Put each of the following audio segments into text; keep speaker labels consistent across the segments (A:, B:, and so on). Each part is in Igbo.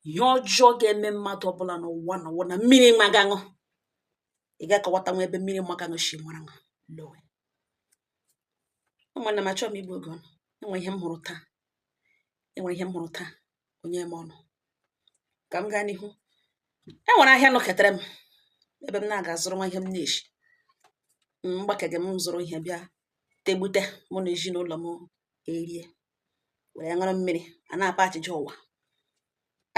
A: ihe ọjọọ ga-eme mmadụ ọbụla n'ụwa n'ụwa na mmiri magaṅụ. Ị ga-akọwata nwa ebe mmiri magaṅụ shi mara ṅụ lowe. Ụmụnne m, achọghị m igbu oge ọnụ. Enwere ihe m hụrụ taa onye m ọnụ ka m gaa n'ihu. Enwere ahịa nọketere m ebe m na-aga zụrụ nwa ihe m na-eshi. Mgbakege m zụrụ ihe bịa tegbute mụ na ezinụlọ m erie were ṅụrụ mmiri a na-apa achịcha ụwa.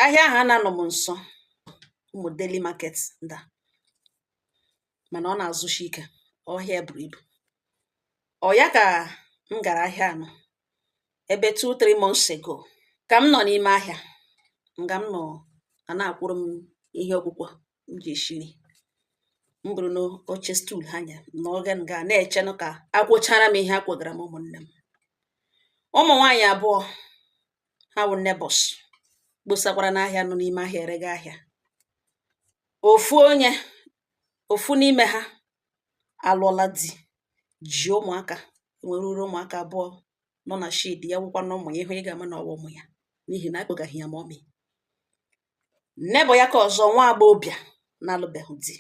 A: Ahịa ahụ a na-anọ m nso ụmụ Daily Market nda, mana ọ na-azụshi ike, ọhịa buru ibu. Ọ ya ka m gara ahịa anọ ebe 2-3 months ago ka m nọ n'ime ahịa nga m nọ a na-akwụrụ m ihe ọgwụgwọ m ji esi nri. M bụrụ n'oche stool ha nye n'oge nga na-echenụ ka akwụchara m ihe akwụgara m ụmụnne m. Ụmụ nwaanyị abụọ ha wụ neighbors gbosakwara n'ahịa nọ n'ime ahịa erega ahịa. Ofu n'ime ha alụọla di, ji ụmụaka, nwere uru ụmụaka abụọ nọ na shade ya, wụkwa na ụmụ ya, ihu ị ga-ama na ọwa ụmụ ya n'ihi na akpọgaghị ya mọmị. Neighbor ya ka ọzọ nwa agbọghọbịa na-alụbeghị di.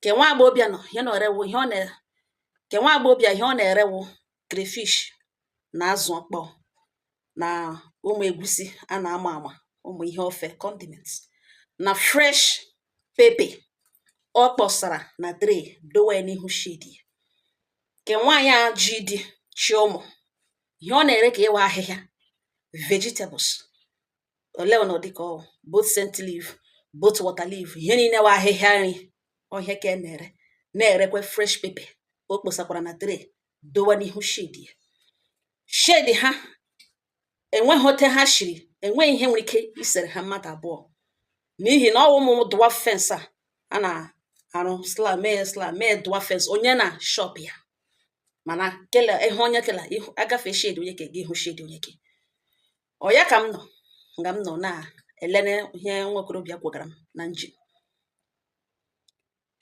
A: Ke nwa agbọghọbịa nọ ihe ọ na-erewu crayfish na azụ ọkpọọ na ụmụ egusi a na-ama ama, ụmụ ihe ofe condiments na fresh pepper ọ kpọsara na tray dowe n'ihu shade. Ke nwaanyị a ji di chi ụmụ ihe ọ na-ere ka ịwa ahịhịa vegetables ole na ụdị ka ọ both scent leaf both water leaf, ihe niile wa ahịhịa nri ọhịa ka na-erekwe fresh pepper o kposakwara na tray dowe n'ihu shade. Shade ha enweghị ote ha shiri, enweghị ihe nwere ike isere ha mmadụ abụọ n'ihi na ọ ụmụ dụwa fence a na-arụ slam mee dụwa fence onye na shop ya, mana kele ihe onye kele ihu agafe shade onye ke gị ihu shade onye ke. Ọ ya ka m nọ na-elene ihe nwokorobịa kwagara m na njin.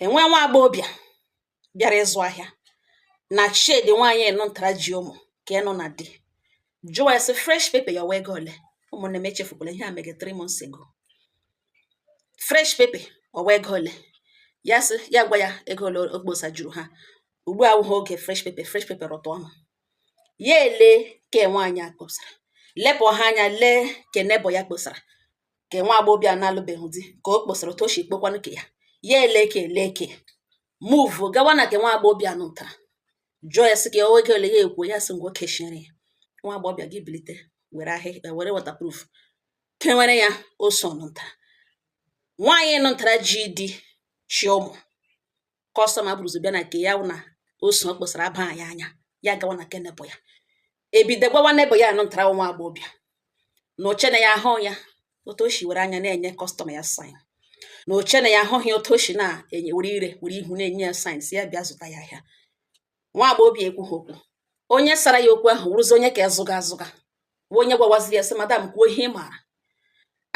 A: Enwe nwa agbọghọbịa bịara ịzụ ahịa na shade nwaanyị nọ ntara ji ụmụ ka ị nọ na di jụọ ya sị fresh pepper ya wee ego ole. Ụmụnne m echefukwala ihe a mege 3 months ago. Fresh pepper ọ wee ego ole, ya sị ya gwa ya ego ole okposa juru ha. Ugbu a wụghị oge fresh pepper rọtụ ọnụ. Ya ele ke nwaanyị a kposara, lepụ ha anya lee ke neighbor ya kposara, ke nwa agbọghọbịa na-alụbeghị di ka o kposara otu o shi kpokwanụ ke ya ele ke move gawa na ke nwa agbọghọbịa nụ ntara jụọ ya sị ka o ego ole ya ekwu, ya sị ngwa keshiere ya. Nwa agbọghọbịa gị bilite were waterproof kewere ya ose ọnụ ntara. Nwaanyị nụ ntara ji di chi ụmụ kọstọma bụrụzi bịa na ke ya na ose ọ kposara aba ya anya, ya gawa na ke neighbor ya ebido gwawa neighbor ya nụ ntara nwa agbọghọbịa na oche na ya ahụ ya otu o shi were anya na-enye kọstọma ya sign, na oche na ya ahụghị otu o shi na-enye were ihu na-enye ya sign si ya bịa zụta ya ahịa. Nwa agbọghọbịa ekwughị okwu. Onye sara ya okwu ahụ wụrụzi onye ka azụga onye gwawaziri ya sị madam kwuo ihe ị maara.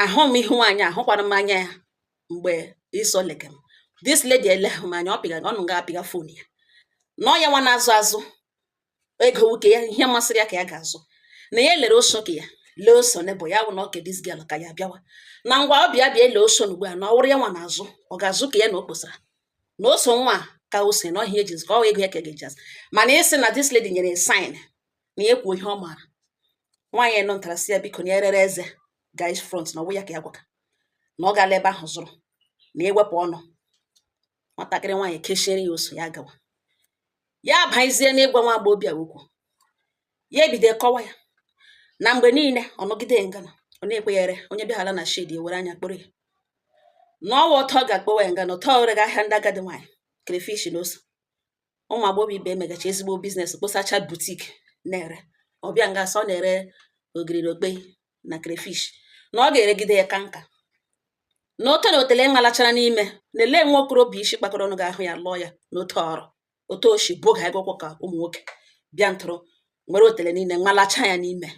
A: Ahụ m ihu nwaanyị ahụkwara m anya ya mgbe iso lege m. This lady eleghị m anya, ọnụ ga-apịga fon ya nọ ya nwa na-azụ ego wuke ya ihe masịrị ya ka ya ga-azụ na ya lere oso ke ya lee oso nebo ya wụ na oke this girl ka ya bịawa na ngwa ọbịa bịa ele oso n'ugbu a na ọ wụrụ ya nwa na-azụ ọ ga-azụ ka ya na o kposara na oso nwa ka ose na ọhịa ejizi ka ọ ego ya ka ga-eji azụ. Mana ịsị na this lady nyere sign na ya kwuo ihe ọ maara. Nwaanyị nọ ntara sị ya biko na erere eze guys front na ọwụ ya ka ya gwaka na ọ gaala ebe ahụ zụrụ na ewepụ ọnụ. Nwatakịrị nwaanyị keshiere ya oso ya gawa. Ya abaizie n'ịgwa nwa agbọghọbịa okwu. Ya ebido kọwa ya na mgbe niile ọ nọgide ngana ọ na-ekwenyere onye bịaghara na shade ewere anya kpụrụ ya na ọwa ọtọ ga-akpọwa ya ngana ọtọ ọrịa ahịa ndị agadi nwaanyị crayfish na ose. Ụmụ agbọghọbịa ibe emegacha ezigbo biznes kposacha boutique na-ere ọbịa nga asọ na-ere ogiri okpe na crayfish na ọ ga-eregide ya ka nka na ote na otele ngalachara n'ime na-ele nwa okorobịa isi kpakọrọ ọnụ ga-ahụ ya lụọ ya n'otu ọrụ otu oshi boga egwụkwọ ka ụmụ nwoke bịa ntụrụ nwere otele niile nwalacha ya n'ime.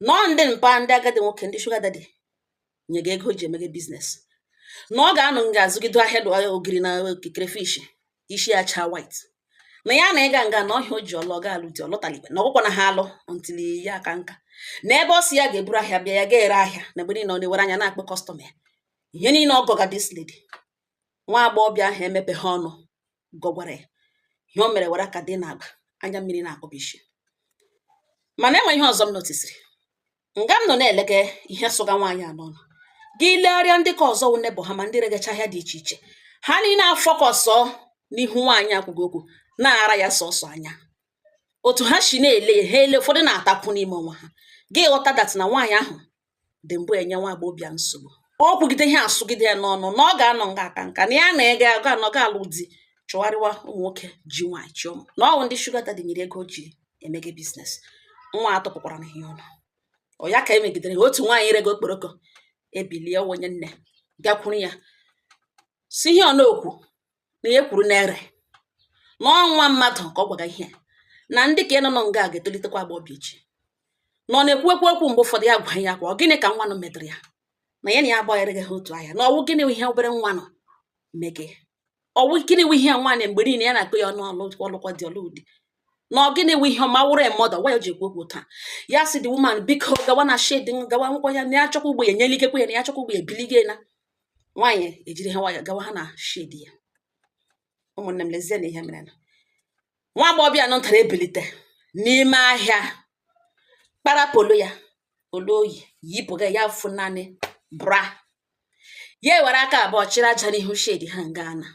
A: Nọọ ndị mpa ndị agadi nwoke ndị sugar daddy nye gị ego ji emege biznes na ọ ga-anọ nga azụgido ahịa ogiri na crayfish isi ya cha white na ya na ịga nga na ọhịa o ji ọlụ ọ ga-alụ di ọlụtaligwe na ọgwụkwa na ha alụ until ya aka nka na ebe ọ si ya ga-eburu ahịa bịa ya ga-ere ahịa na mgbe niile ọ na-ewere anya na-akpọ kọstọma ya. Ihe niile ọ gọga dis lady, nwa agbọghọbịa ahụ emepeghị ọnụ gọgwara ya ihe o mere were aka dị na-agba anya mmiri na-akpọbishi. Mana enwe ihe ọzọ m notisiri, nga m nọ na-elege ihe sụga nwaanyị a n'ọnụ, gị legharịa ndị ka ọzọ wụ nebo ha ma ndị regacha ahịa dị iche iche, ha niile afọkọsọ n'ihu nwaanyị akwụghị okwu na-ara ya sọsọ anya. Otu ha si na-ele ya, ha ele ụfọdụ na-atakwu n'ime onwe ha. Gị ghọta dat na nwaanyị ahụ dị mbụ enye nwa agbọghọbịa nsogbu. Ọ kwugide ihe asụgide ya n'ọnụ na ọ ga-anọ nga aka nka na ya na-ega aga anọ ga alụ di chọwarịwa ụmụ nwoke ji nwaanyị chiọma na ọwụ ndị shuga daddy nyere ego ji emege biznes. Nwa atụpụkwara na ihe ọnụ. Ọ ya ka emegidere otu nwaanyị rego okporoko ebilie onye nne gakwuru ya si ihe ọ na-okwu na ihe kwuru na-ere n'ọnwa mmadụ ka ọ gwaga ihe na ndị ka nọ nga ga-etolitekwa agbọghọbịa echi nọ na-ekwu okwu mgbe ụfọdụ ya gwa ya kwa ọ gịnị ka nwanụ medụrụ ya na ya na ya agbaghịrịghị ha otu ahịa na ọwụ gịnị ihe obere nwanụ mege ọwụ gịnị ihe nwaanyị mgbe niile ya na-akpọ ya ọnụ ọlụkwa dị ọlụdị na ọ gịnị ihe ọma wụrụ mmadụ gwa ya ji ekwu okwu taa ya si the woman biko gawa na shade gawa nwekwa ya na ya achọkwa ugbo ya nyelikekwa ya na ya achọkwa ugbo ya bilige na nwaanyị ejiri ha nwayọ gawa ha na shade ya. Ụmụnne m lezie na ihe mere na nwa agbọghọbịa nọ ntara ebilite n'ime ahịa kpara polo ya olu oyi yipụga ya fụ naanị bra ya ewere aka abụọ chịrị aja n'ihu shade ha nga na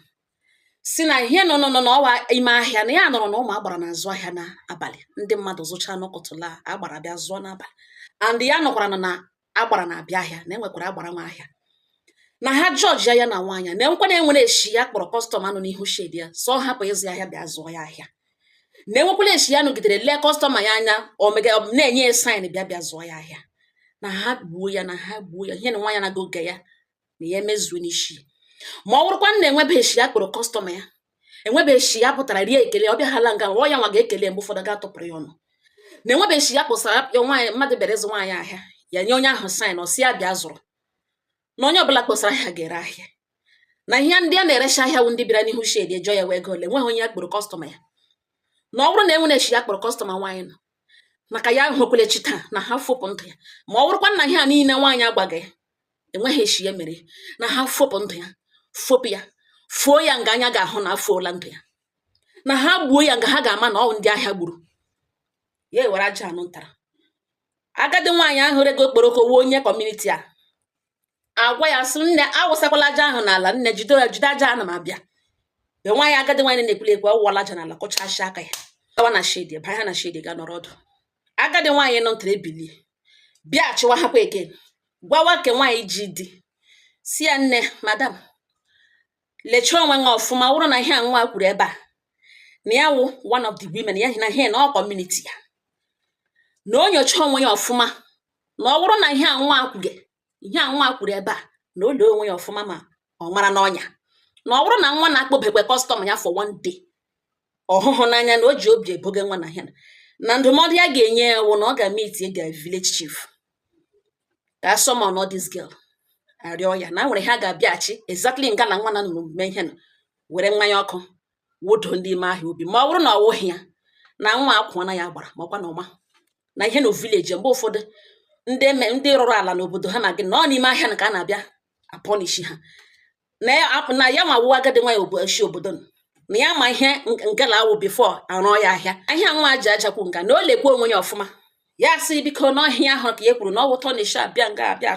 A: si na ihe nọ n'ọwa ime ahịa na ya nọrọ na ụmụ agbara na-azụ ahịa n'abalị, ndị mmadụ zụcha n'ụkọtụla agbara bịa zụọ n'abalị, and ya nọkwara na agbara na-abịa ahịa na enwekwara agbara nwa ahịa na ha jọji ya na nwaanyị na nkwa na-enwere eshi ya kpọrọ kọstọma nọ n'ihu shade ya sọ hapụ ịzụ ahịa bịa zụọ ya ahịa na enwekwara eshi ya nọgidere lee kọstọma ya anya omega na-enye ya saịn bịa zụọ ya ahịa na ha gbuo ya ihe na nwaanyị na-aga oge ya na ya emezuo n'isi. Ma ọ bụrụkwa na enwebeghị ya kpọrọ kọstọma ya enwebeghị ya pụtara rie ekele ọ bịaghala nga ọ ya nwa ga-ekele mgbe ụfọdụ ga-atụpụrụ ya ọnụ na enwebeghị ya kpụsara ya nwaanyị mmadụ bịara ịzụ nwaanyị ahịa ya nye onye ahụ saịn ọ si ya bịa zụrụ na onye ọbụla kpọsara ahịa ga-ere ahịa na ihe ndị a na-erecha ahịa bụ ndị bịara n'ihu shade ejọ ya wee ego ole nweghị onye ya kpọrọ kọstọma ya na ọ bụrụ na enwerechi ya kpọrọ kọstọma nwaanyị nọ maka ya hụkwelechi taa na ha fopụ ndụ ya. Ma ọ bụrụkwa na ihe a niile nwaanyị agbaghị ya enweghị echi ya mere na ha fopụ ndụ ya fopụ ya fuo ya nga anya ga-ahụ na afọola ndụ ya na ha gbuo ya nga ha ga-ama na ọ ndị ahịa gburu ya ewere aja anụ ntara. Agadi nwaanyị ahụ rego okporoko wuo onye kọmuniti a agwa ya sị nne awụsakwala aja ahụ n'ala nne jide aja ana m abịa be nwaanyị agadi nwaanyị na-ekwule ekwe ọ wụwala aja n'ala kụchachi aka ya gawa na shade baa ha na shade ga nọrọ ọdụ. Agadi nwaanyị nọ ntara ebilie bịa chịwa hakwa eke gwawa ke nwaanyị ji di si ya nne madam lechaa onwe nwa ọfụma wụrụ na ihe a nwa kwuru ebe a na ya wụ one of the women ya na ihe na ọ kọmuniti ya na o nyochaa onwe ya ọfụma na ọ wụrụ na ihe a nwa kwuru ebe a na o lee onwe ya ọfụma ma ọ mara n'ọnya na ọ bụrụ na nwa na-akpọbekwe kọstọma ya for one day ọhụhụ n'anya na o ji obi eboge nwa na ya na ndụmọdụ ya ga-enye ya wụ na ọ ga-meet ga village chief ka summon all this girl arịọ ya na nwere ha ga-abịachi exactly nga na nwa na n'omume ihe nọ were mmanya ọkụ wodo ndị ime ahịa obi ma ọ bụrụ na ọ wụghị ya na nwa akwụọ na ya gbara makwa na ọma na ihe na village mgbe ụfọdụ ndị rụrụ ala n'obodo ha na gị na ọ n'ime ahịa na ka a na-abịa apọnishi ha na ya ma wụ agadi nwa ya obochi obodo na ya ma ihe ngala awụ bifo arụọ ya ahịa ahịa nwa ji ajakwu nga na o lekwa onwe ya ọfụma ya sị biko n'ọhịa ahụ ka e kwuru na ọ wụtọ na-eshi abịa nga abịa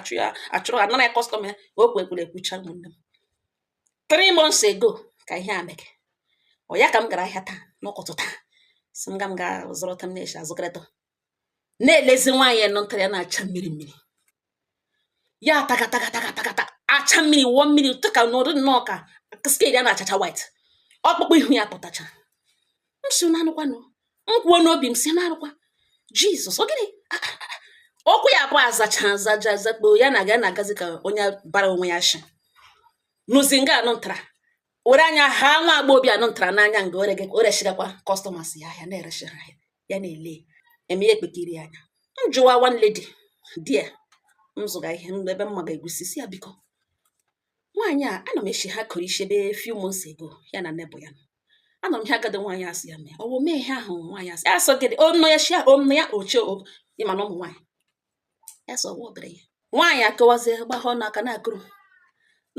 A: achụrụ anara ya kọstọma ya okwu ekwuru ekwucha ụmụnne m 3 months ago ka ihe a mege ọ ya ka m gara ahịa taa n'ụkụtụ taa si m ga m ga zụrọta m na-eshi azụkọrịta na-elezi nwaanyị nọ ntara ya na-acha mmiri mmiri ya tagatakata acha mmiri wụọ mmiri tụka n'ụdị nnọọ ka skedi a na-achacha white ọkpụkpụ ihu ya pụtacha m si na-anụkwanụ m kwuo n'obi m si na-arụkwa Jizọs ogene okwu ya abụọ azacha azakpo ya na ga na-agazi ka onye bara onwe ya shi n'uzi nga anụ ntara were anya ha nwa agbọghọbịa anụ ntara n'anya nga o reshigakwa kọstọmas ya ahịa na-ereshiri ahịa ya na-ele eme ya ekpekiri anya m jụwa one lady dear m zụga ihe ebe mma ga-egusi si ya biko nwaanyị a ana m eshi ha kụrụ isi ebe few months ago ya na nebo ya anọ m ihe agadi nwaanyị asị ya mee ọ bụ mee ihe ahụ nwaanyị asị asọ gịdị ọnụ ya shia ọnụ ya ochie ịma na ụmụ nwaanyị eso wobere ya nwaanyị akọwazie gbahọ n'aka na-akụrụ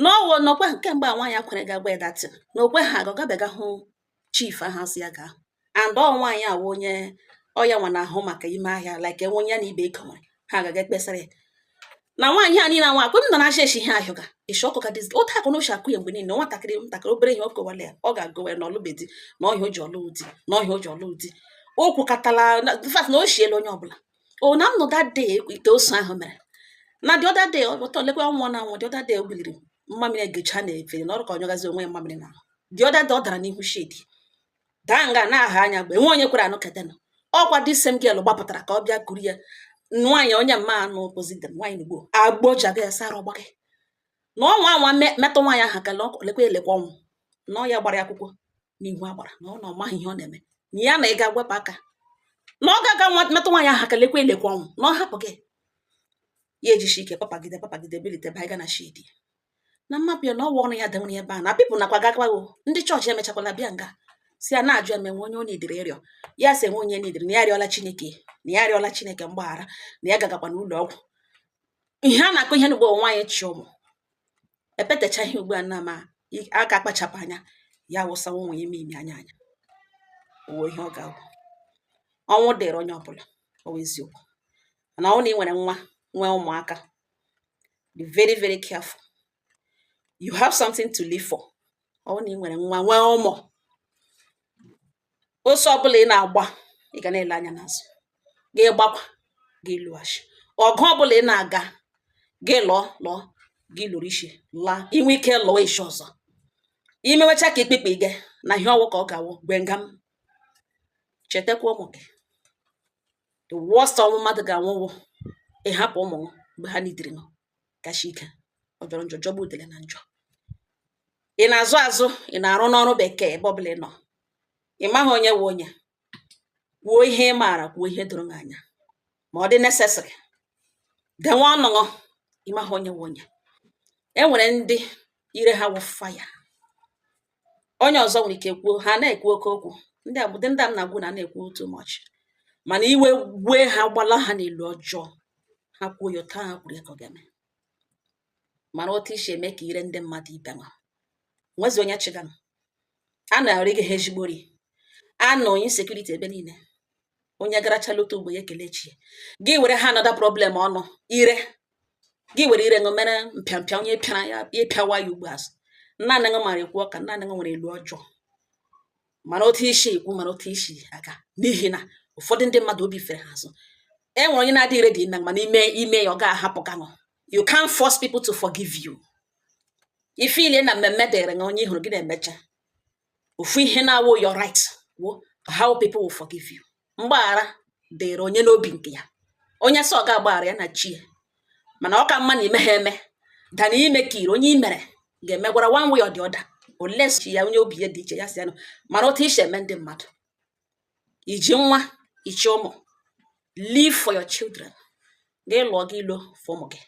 A: n'ọwụ n'okwe kemgbe nwaanyị akwere ga-agba ya datin n'okwe ha agabega hụ chief ahụ si ya gaa and ọ nwaanyị awụ onye ọya nwa na-ahụ maka ime ahịa like enwe onye na ibe ego nwere ha agaga ekpesara ya na nwaanyị a niile nwa akwe m nọ na eshi ihe ahịa ga ịshọ ọkụ ka dizi ụta akụ na uche akụ ya mgbe niile nwatakịrị obere ihe ọ kọwala ya ọ ga-agụwa ya n'ọlụbedi na ọhịa o ji ọlụ di na ọhịa o ji ọlụ di okwu katala fat na o shiela onye ọbụla o na m nọ that day ite ose ahụ mere na the other day ọtọ lekwa nwa na nwa the other day o biliri mmamịrị egecha na-efe na ọrụ ka onye gazi onwe ya mmamịrị na the other day ọ dara n'ihu shedi daa nga na-aha anya mgbe nwe onye kwere anụ kedena ọkwa dị sem gel gbapụtara ka ọ bịa kuru ya nwaanyị onye mma anụ opposite nwaanyị Igbo agbojaga ya sara ọgbagị na ọnwa anwa metụ nwaanyị ahụ ka lekwa elekwa ọnwụ na ọ ya gbara ya akwụkwọ n'ihu agbara na ọ na ọmaghị ihe ọ na-eme na ya na ị ga-agwepụ aka na ọ ga-aga metụ nwaanyị ahụ ka lekwa elekwa ọnwụ na ọ hapụ gị ya ejishi ike papagide bilite baiga na shedi na mmapụ ya na ọwa ọrụ ya dewere ebe a na pipụ nakwa gagwago ndị chọọchị emechakwala bịa nga si a na-ajụ eme nwe onye ọ na-edere ịrịọ ya si enwe onye na-edere na ya arịọla Chineke na ya arịọla Chineke mgbaghara na ya gagakwa n'ụlọ ọgwụ ihe a na-akụ ihe n'ugbo nwaanyị chi ụmụ epetecha ihe ugbu a na ma aka akpachapụ anya ya wụsa nwa onye ime anya owo ihe ọ ga-abụ ọnwụ dịrị onye ọbụla ọwa eziokwu na ọ na ị nwere nwa nwee ụmụaka be very very careful you have something to live for ọ na ị nwere nwa nwee ụmụ ose ọbụla ị na-agba ị ga na-ele anya n'azụ gị gbakwa gị lụghachi ọgụ ọbụla ị na-aga gị lụọ gị lụrụ isi laa inwe ike lụọ isi ọzọ imewecha ka ikpekpe gị na ihe ọwụ ka ọ ga-awụ gwengam chetakwa ụmụ gị the worst ọnwụ mmadụ ga-anwụwụ ịhapụ ụmụ mgbe ha nidiri nọ gachi ike ọ jọrọ njọ jọgbu udele na njọ ị na-azụ azụ ị na-arụ n'ọrụ bekee ebe ọbụla ị nọ ị maghị onye wụ onye kwuo ihe ị maara kwuo ihe doro gị anya ma ọ dị necessary denwe ọnụṅụ ị maghị onye wụ onye e nwere ndị ire ha wụ faya onye ọzọ nwere ike kwuo ha na-ekwu oke okwu ndị abụdị ndị a m na-agwụ na na-ekwu too much mana iwe gwee ha gbala ha n'elu ọjọọ ha kwuo ya taa ha kwuru ya ka ọ ga-eme mara otu isi eme ka ire ndị mmadụ ibe nwa nwezi onye chịganụ a na-arị gị ha ejigbori anọ onye sekuriti ebe niile onye garachala otu ugbo ya kelechi gị were ha anọda problem ọnụ ire gị were ire ṅụ mere mpịampịa onye pịara ya ịpịawa ya ugbo azụ nnaanị ṅụ mara ekwu ọka nnaanị ṅụ nwere elu ọjọọ mara otu isi ekwu mara otu isi aga n'ihi na ụfọdụ ndị mmadụ obi fere ha azụ e nwere onye na-adị ire dị nna mana ime ya ọ ga-ahapụ ganụ you can't force people to forgive you ife ile na mmemme dịrị na onye ihụrụ gị na-emecha ofu ihe na-awụ your right how people will forgive you mgbaghara dịrị onye n'obi nke ya onye sọ ga-agbaghara ya na chi ya mana ọ ka mma na ime ha eme dana ime ka ire onye i mere ga-emegwara one way or the other oles chi ya onye obi ya dị iche ya si anụ mara otu isi eme ndị mmadụ iji nwa ichi ụmụ live for your children gị lụọ gị ilo for ụmụ gị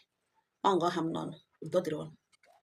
A: ọ ngọ ha m n'ọnụ udo dịrị ọnụ